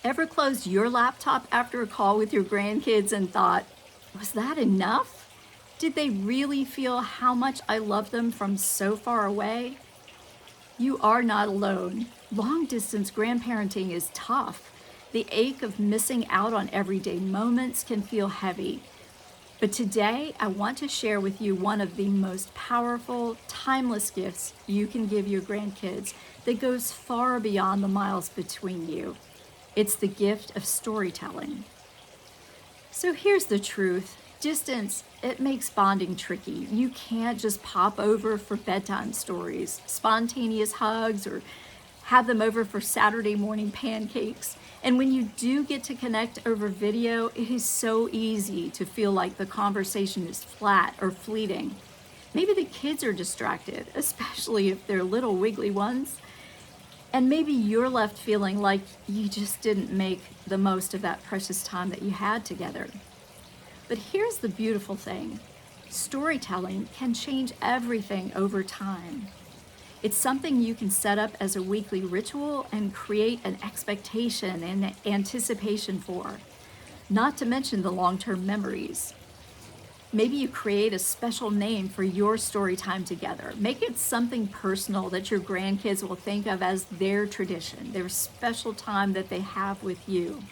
Ever closed your laptop after a call with your grandkids and thought, was that enough? Did they really feel how much I love them from so far away? You are not alone. Long distance grandparenting is tough. The ache of missing out on everyday moments can feel heavy. But today, I want to share with you one of the most powerful, timeless gifts you can give your grandkids that goes far beyond the miles between you. It's the gift of storytelling. So here's the truth. Distance, it makes bonding tricky. You can't just pop over for bedtime stories, spontaneous hugs, or have them over for Saturday morning pancakes. And when you do get to connect over video, it is so easy to feel like the conversation is flat or fleeting. Maybe the kids are distracted, especially if they're little wiggly ones. And maybe you're left feeling like you just didn't make the most of that precious time that you had together. But here's the beautiful thing. Storytelling can change everything over time. It's something you can set up as a weekly ritual and create an expectation and anticipation for, not to mention the long-term memories. Maybe you create a special name for your story time together. Make it something personal that your grandkids will think of as their tradition, their special time that they have with you.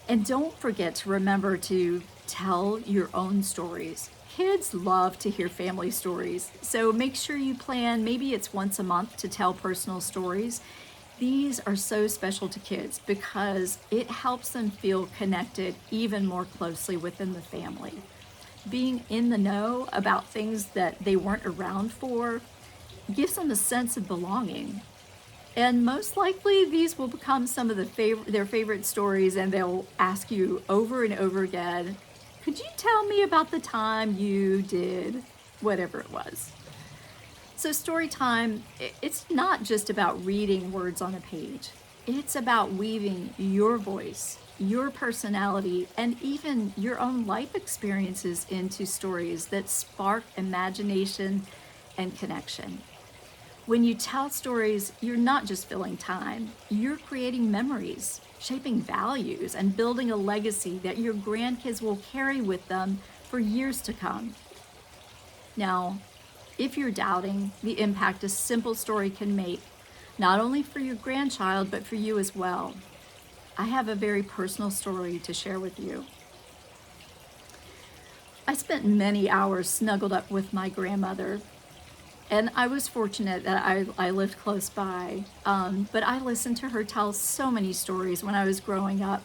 And don't forget to remember to tell your own stories. Kids love to hear family stories, so make sure you plan, maybe it's once a month, to tell personal stories. These are so special to kids because it helps them feel connected even more closely within the family. Being in the know about things that they weren't around for gives them a sense of belonging. And most likely these will become some of their favorite stories, and they'll ask you over and over again, could you tell me about the time you did whatever it was? So story time, it's not just about reading words on a page. It's about weaving your voice, your personality, and even your own life experiences into stories that spark imagination and connection. When you tell stories, you're not just filling time, you're creating memories, shaping values, and building a legacy that your grandkids will carry with them for years to come. Now, if you're doubting the impact a simple story can make, not only for your grandchild, but for you as well, I have a very personal story to share with you. I spent many hours snuggled up with my grandmother, and I was fortunate that I lived close by, but I listened to her tell so many stories when I was growing up,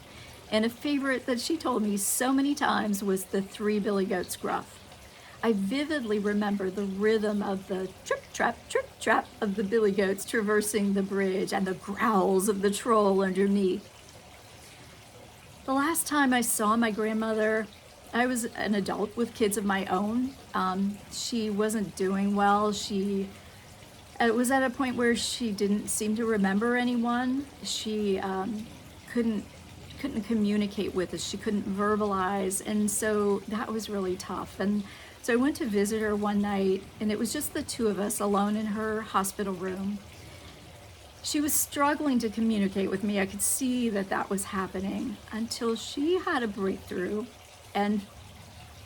and a favorite that she told me so many times was the Three Billy Goats Gruff. I vividly remember the rhythm of the trip, trap of the billy goats traversing the bridge and the growls of the troll underneath. The last time I saw my grandmother, I was an adult with kids of my own. She wasn't doing well. She was at a point where she didn't seem to remember anyone. She couldn't communicate with us. She couldn't verbalize, and so that was really tough. And so I went to visit her one night, and it was just the two of us alone in her hospital room. She was struggling to communicate with me. I could see that that was happening until she had a breakthrough and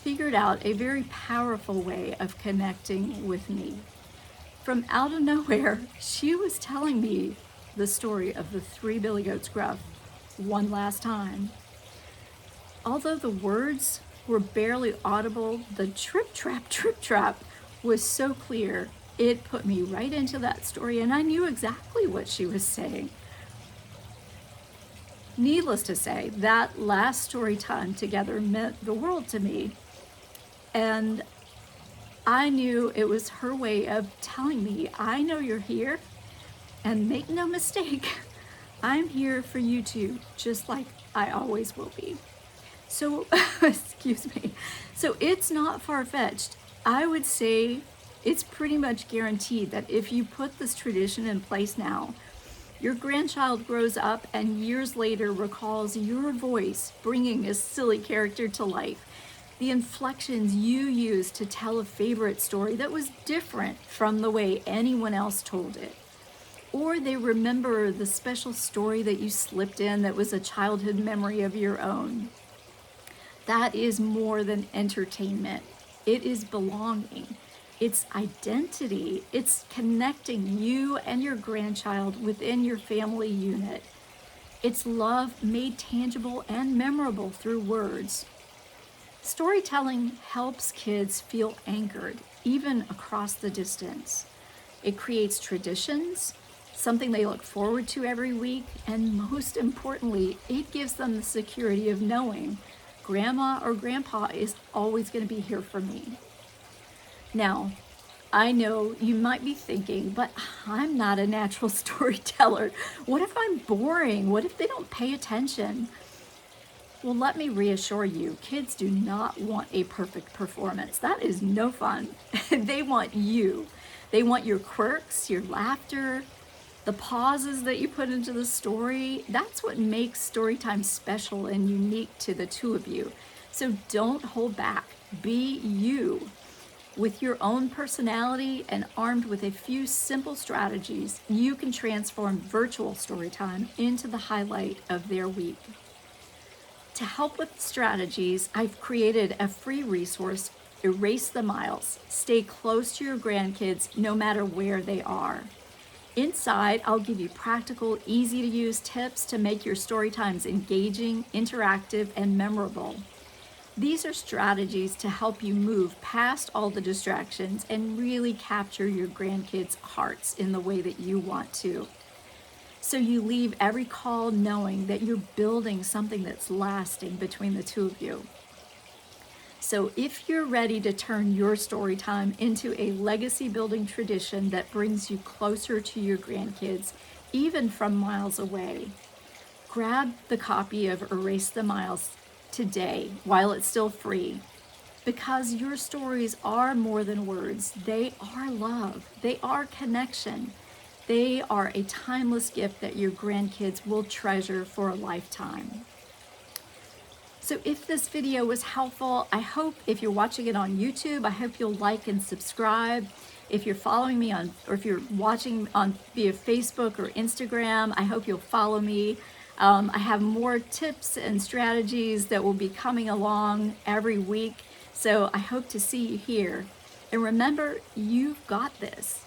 figured out a very powerful way of connecting with me. From out of nowhere, she was telling me the story of the Three Billy Goats Gruff one last time. Although the words were barely audible, the trip trap was so clear. It put me right into that story, and I knew exactly what she was saying. Needless to say, that last story time together meant the world to me. And I knew it was her way of telling me, I know you're here, and make no mistake, I'm here for you too, just like I always will be. So, excuse me. So it's not far-fetched. I would say it's pretty much guaranteed that if you put this tradition in place now, your grandchild grows up and years later recalls your voice bringing a silly character to life, the inflections you used to tell a favorite story that was different from the way anyone else told it. or they remember the special story that you slipped in that was a childhood memory of your own. That is more than entertainment. It is belonging. It's identity. It's connecting you and your grandchild within your family unit. It's love made tangible and memorable through words. Storytelling helps kids feel anchored, even across the distance. It creates traditions, something they look forward to every week, and most importantly, it gives them the security of knowing Grandma or Grandpa is always going to be here for me. Now, I know you might be thinking, but I'm not a natural storyteller. What if I'm boring? What if they don't pay attention? Well, let me reassure you, kids do not want a perfect performance. That is no fun. They want you. They want your quirks, your laughter, the pauses that you put into the story. That's what makes Storytime special and unique to the two of you. So don't hold back. Be you. With your own personality and armed with a few simple strategies, you can transform virtual Storytime into the highlight of their week. To help with strategies, I've created a free resource, Erase the Miles. Stay close to your grandkids no matter where they are. Inside, I'll give you practical, easy to use tips to make your story times engaging, interactive, and memorable. These are strategies to help you move past all the distractions and really capture your grandkids' hearts in the way that you want to. So you leave every call knowing that you're building something that's lasting between the two of you. So if you're ready to turn your story time into a legacy building tradition that brings you closer to your grandkids, even from miles away, grab the copy of Erase the Miles today while it's still free. Because your stories are more than words. They are love. They are connection. They are a timeless gift that your grandkids will treasure for a lifetime. So if this video was helpful, I hope if you're watching it on YouTube, I hope you'll like and subscribe. If you're following me on, or if you're watching on via Facebook or Instagram, I hope you'll follow me. I have more tips and strategies that will be coming along every week. So I hope to see you here. And remember, you've got this.